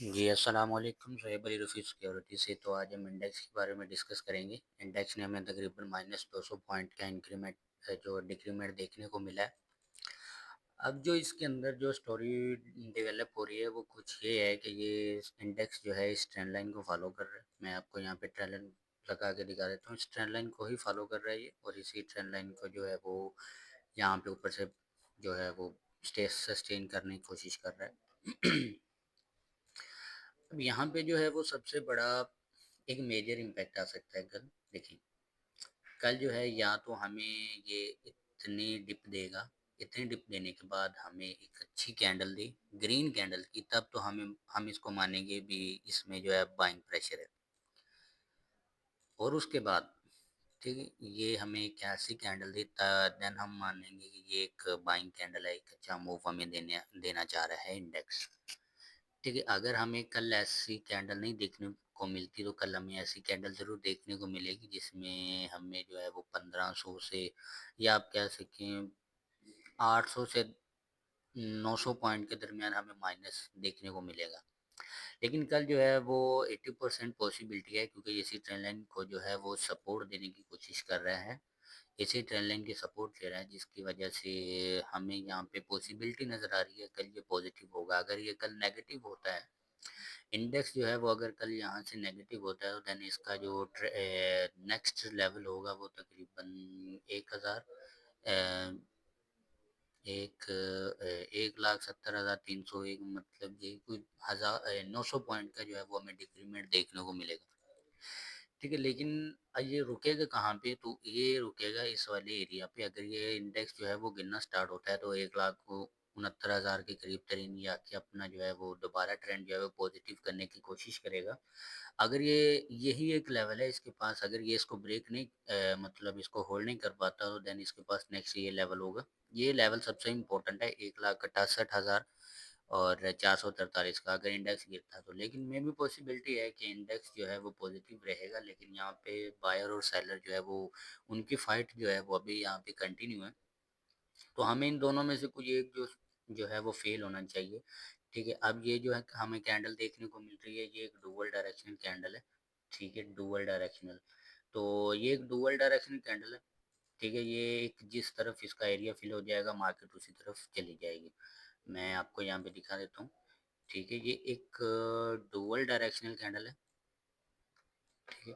जी, अस्सलाम वालेकुम। शुएब अली रफ़ी सिक्योरिटी से। तो आज हम इंडेक्स के बारे में डिस्कस करेंगे। इंडेक्स ने हमें तकरीबन -200 पॉइंट का इंक्रीमेंट जो डिक्रीमेंट देखने को मिला है। अब जो इसके अंदर जो स्टोरी डेवलप हो रही है वो कुछ ये है कि ये इंडेक्स जो है इस ट्रेंड लाइन को फॉलो कर रहा है। मैं आपको यहाँ पे ट्रेंड लाइन लगा के दिखा देता हूँ। इस ट्रेंड लाइन को ही फॉलो कर रहा है ये, और इसी ट्रेंड लाइन को जो है वो यहाँ पे ऊपर से जो है वो स्टे सस्टेन करने की कोशिश कर रहा है। अब यहाँ पे जो है वो सबसे बड़ा एक मेजर इम्पैक्ट आ सकता है कल। देखिए, कल जो है या तो हमें ये इतनी डिप देगा, इतनी डिप देने के बाद हमें एक अच्छी कैंडल दे, ग्रीन कैंडल की, तब तो हम इसको मानेंगे भी इसमें जो है बाइंग प्रेशर है। और उसके बाद ठीक है, ये हमें एक ऐसी कैंडल देता, देन हम मानेंगे कि ये एक बाइंग कैंडल है, एक अच्छा मूव हमें देने देना चाह रहा है इंडेक्स। ठीक है, अगर हमें कल ऐसी कैंडल नहीं देखने को मिलती, तो कल हमें ऐसी कैंडल ज़रूर देखने को मिलेगी जिसमें हमें जो है वो 1500 से, या आप कह सकें 800 से 900 पॉइंट के दरमियान हमें माइनस देखने को मिलेगा। लेकिन कल जो है वो 80% पॉसिबिलिटी है, क्योंकि इसी ट्रेंड लाइन को जो है वो सपोर्ट देने की कोशिश कर रहा है। इसी ट्रेंड लाइन की सपोर्ट ले रहा है, जिसकी वजह से हमें यहाँ पे पॉसिबिलिटी नज़र आ रही है कल ये पॉजिटिव होगा। अगर ये कल नेगेटिव होता है, इंडेक्स जो है वो अगर कल यहाँ से नेगेटिव होता है, तो देन इसका जो नेक्स्ट लेवल होगा वो तकरीबन 1000 एक 1,70,301, मतलब ये कोई 900 पॉइंट का जो है वो हमें डिक्रीमेंट देखने को मिलेगा। ठीक है, लेकिन ये रुकेगा कहाँ पे? तो ये रुकेगा इस वाले एरिया पे। अगर ये इंडेक्स जो है वो गिरना स्टार्ट होता है, तो 1,69,000 के करीब तरीन या के अपना जो है वो दोबारा ट्रेंड जो है वो पॉजिटिव करने की कोशिश करेगा। अगर ये यही एक लेवल है इसके पास, अगर ये इसको ब्रेक नहीं मतलब इसको होल्ड नहीं कर पाता, तो देन इसके पास नेक्स्ट ये लेवल होगा। ये लेवल सबसे इम्पोर्टेंट है, 1,68,000 और 443 का अगर इंडेक्स गिरता है तो। लेकिन मे भी पॉसिबिलिटी है कि इंडेक्स जो है वो पॉजिटिव रहेगा, लेकिन यहाँ पे बायर और सेलर जो है वो उनकी फाइट जो है वो अभी यहाँ पे कंटिन्यू है। तो हमें इन दोनों में से कोई एक जो है वो फेल होना चाहिए। ठीक है, अब ये जो है हमें कैंडल देखने को मिल रही है, ये एक डुअल डायरेक्शनल कैंडल है। ठीक है, डुअल डायरेक्शनल। तो ये एक डुअल डायरेक्शनल कैंडल है। ठीक है, ये एक जिस तरफ इसका एरिया फिल हो जाएगा, मार्केट उसी तरफ चली जाएगी। मैं आपको यहाँ पे दिखा देता हूँ। ठीक है, ये एक डुअल डायरेक्शनल कैंडल है। ठीक है,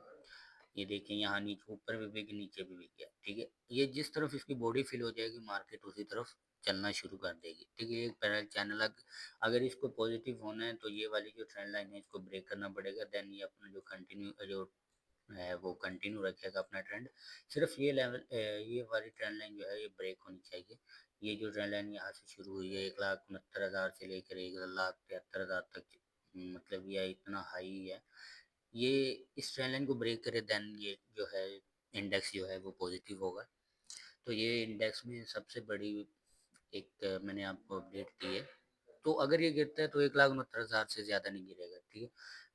ये देखिए यहाँ नीचे ऊपर भी बिक, नीचे भी बिक गया। ठीक है, ये जिस तरफ इसकी बॉडी फिल हो जाएगी, मार्केट उसी तरफ चलना शुरू कर देगी। ठीक है, एक पैरेलल चैनल अगर इसको पॉजिटिव होना है, तो ये वाली जो ट्रेंड लाइन है इसको ब्रेक करना पड़ेगा। देन ये अपना जो कंटिन्यू जो है वो कंटिन्यू रखेगा अपना ट्रेंड। सिर्फ ये लेवल ये वाली ट्रेंड लाइन जो है ये ब्रेक होनी चाहिए। ये जो ट्रेंड लाइन यहाँ से शुरू हुई है 1,69,000 से लेकर 1,73,000 तक, मतलब ये इतना हाई है। ये इस ट्रेंड लाइन को ब्रेक करे, देन ये जो है इंडेक्स जो है वो पॉजिटिव होगा। तो ये इंडेक्स में सबसे बड़ी एक मैंने आपको अपडेट दी है। तो अगर ये गिरता है तो 1,69,000 से ज़्यादा नहीं गिरेगा। ठीक है,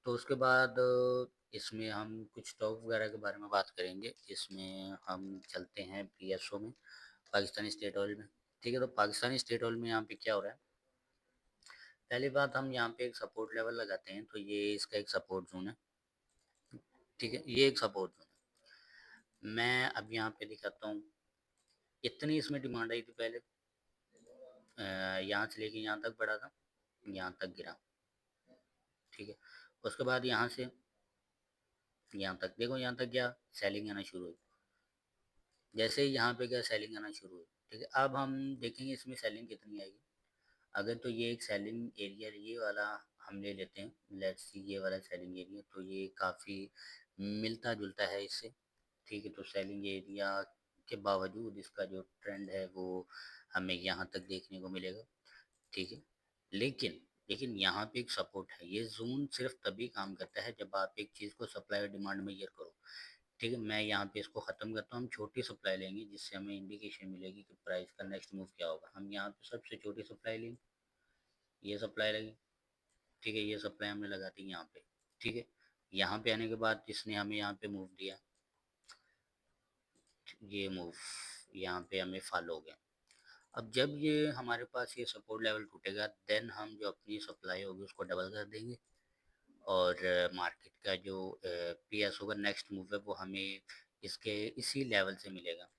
तो उसके बाद इसमें हम कुछ स्टॉक वगैरह के बारे में बात करेंगे। इसमें हम चलते हैं पीएसओ में, पाकिस्तानी स्टेट ऑयल में। ठीक है, तो पाकिस्तानी स्टेट ऑयल में यहाँ पे क्या हो रहा है? पहली बात, हम यहाँ पे एक सपोर्ट लेवल लगाते हैं, तो ये इसका एक सपोर्ट जोन है। ठीक है, ये एक सपोर्ट जोन है। मैं अब यहाँ पे दिखाता हूँ, इतनी इसमें डिमांड आई थी पहले, यहाँ से लेके यहाँ तक बढ़ा था, यहाँ तक गिरा। ठीक है, उसके बाद यहाँ से यहाँ तक देखो, यहाँ तक गया, सेलिंग आना शुरू हुई। जैसे ही यहाँ पे गया, सेलिंग आना शुरू हुई। ठीक है, अब हम देखेंगे इसमें सेलिंग कितनी आएगी। अगर तो ये एक सेलिंग एरिया ये वाला हम ले लेते हैं, लेट्स सी ये वाला सेलिंग एरिया, तो ये काफ़ी मिलता जुलता है इससे। ठीक है, तो सेलिंग एरिया के बावजूद इसका जो ट्रेंड है वो हमें यहाँ तक देखने को मिलेगा। ठीक है, लेकिन लेकिन यहाँ पे एक सपोर्ट है। ये जोन सिर्फ तभी काम करता है जब आप एक चीज़ को सप्लाई और डिमांड मेजर करो। ठीक है, मैं यहाँ पे इसको ख़त्म करता हूँ। हम छोटी सप्लाई लेंगे जिससे हमें इंडिकेशन मिलेगी कि प्राइस का नेक्स्ट मूव क्या होगा। हम यहाँ पे सबसे छोटी सप्लाई लेंगे, ये सप्लाई लगी। ठीक है, ये सप्लाई हमने लगा दी यहाँ पे। ठीक है, यहाँ पे आने के बाद इसने हमें यहाँ पे मूव दिया, ये मूव यहाँ पे हमें फॉलो हो गया। अब जब ये हमारे पास ये सपोर्ट लेवल टूटेगा, देन हम जो अपनी सप्लाई होगी उसको डबल कर देंगे। और मार्केट का जो पीएसओ का नेक्स्ट मूव है वो हमें इसके इसी लेवल से मिलेगा।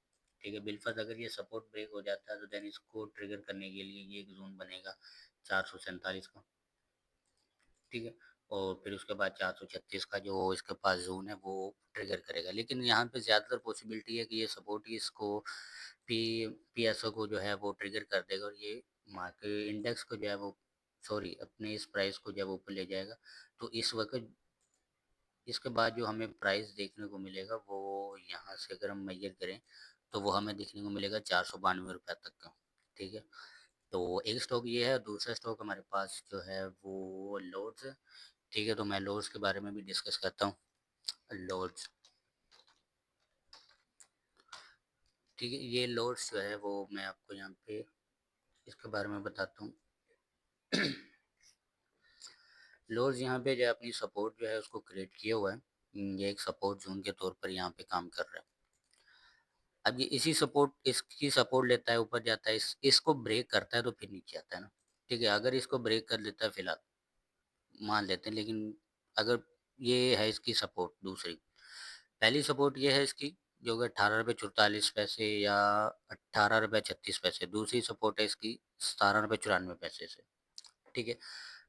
ठीक है, बिलफर्ज अगर ये सपोर्ट ब्रेक हो जाता है तो देन इसको ट्रिगर करने के लिए ये एक जोन बनेगा 447 का। ठीक है, और फिर उसके बाद 436 का जो इसके पास ज़ोन है वो ट्रिगर करेगा। लेकिन यहाँ पे ज़्यादातर पॉसिबिलिटी है कि ये सपोर्ट ही इसको पी पीएसओ को जो है वो ट्रिगर कर देगा और ये मार्केट इंडेक्स को जो है वो सॉरी अपने इस प्राइस को जब ऊपर ले जाएगा। तो इस वक्त इसके बाद जो हमें प्राइस देखने को मिलेगा वो यहाँ से अगर हम मेजर करें तो वो हमें देखने को मिलेगा 492 रुपये तक का। ठीक है, तो एक स्टॉक ये है, दूसरा स्टॉक हमारे पास जो है वो लॉर्ड्स है। ठीक है, तो मैं लॉर्ड्स के बारे में भी डिस्कस करता हूँ। लॉर्ड्स, ठीक है, ये लॉर्ड्स जो है वो मैं आपको यहाँ पे इसके बारे में बताता हूँ। लॉर्ड्स यहाँ पे जो है अपनी सपोर्ट जो है उसको क्रिएट किया हुआ है। ये एक सपोर्ट जोन के तौर पर यहाँ पे काम कर रहा है। अब ये इसी सपोर्ट इसकी सपोर्ट लेता है, ऊपर जाता है, इसको ब्रेक करता है तो फिर नीचे आता है ना। ठीक है, अगर इसको ब्रेक कर देता है फिलहाल मान लेते हैं, लेकिन अगर ये है इसकी सपोर्ट दूसरी, पहली सपोर्ट ये है इसकी जो कि 18 रुपये 44 पैसे या 18 रुपये 36 पैसे, दूसरी सपोर्ट है इसकी 17 रुपये 94 पैसे से। ठीक है,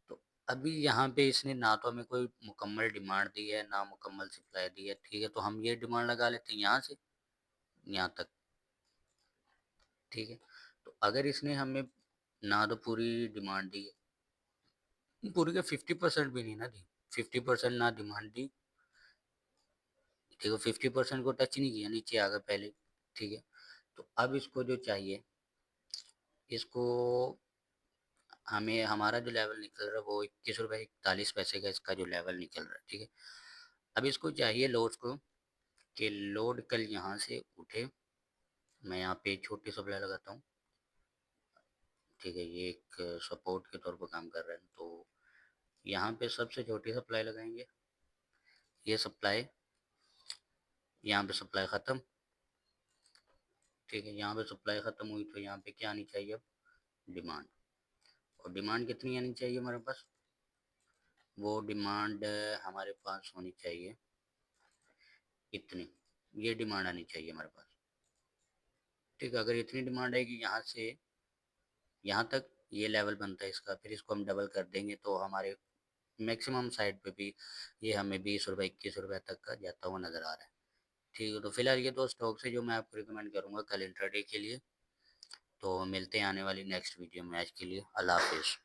तो अभी यहाँ पे इसने ना तो हमें कोई मुकम्मल डिमांड दी है ना मुकम्मल सप्लाई दी है। ठीक है, तो हम ये डिमांड लगा लेते हैं यहाँ से यहाँ तक। ठीक है, तो अगर इसने हमें ना तो पूरी डिमांड दी है, पूरी का 50% भी नहीं ना दी, 50% ना डिमांड दी। ठीक है, 50% को टच नहीं किया, नीचे आ गया पहले। ठीक है, तो अब इसको जो चाहिए, इसको हमें हमारा जो लेवल निकल रहा है वो 21 रुपये 41 पैसे का इसका जो लेवल निकल रहा है। ठीक है, अब इसको चाहिए लोड को कि लोड कल यहाँ से उठे। मैं यहाँ पे छोटी सप्लाई लगाता हूँ। ठीक है, ये एक सपोर्ट के तौर पर काम कर रहा है, तो यहाँ पे सबसे छोटी सप्लाई लगाएंगे। ये सप्लाई, यहाँ पे सप्लाई ख़त्म। ठीक है, यहाँ पे सप्लाई ख़त्म हुई तो यहाँ पे क्या आनी चाहिए अब, डिमांड। और डिमांड कितनी आनी चाहिए हमारे पास, वो डिमांड हमारे पास होनी चाहिए इतनी, ये डिमांड आनी चाहिए हमारे पास। ठीक है, अगर इतनी डिमांड आएगी यहाँ से यहाँ तक, ये लेवल बनता है इसका, फिर इसको हम डबल कर देंगे तो हमारे मैक्सिमम साइड पे भी ये हमें 20 रुपये 21 रुपये तक का जाता हुआ नज़र आ रहा है। ठीक है, तो फिलहाल ये दो स्टॉक्स है जो मैं आपको रिकमेंड करूँगा कल इंट्राडे के लिए। तो मिलते हैं आने वाली नेक्स्ट वीडियो में, आज के लिए अल्लाह हाफिज़।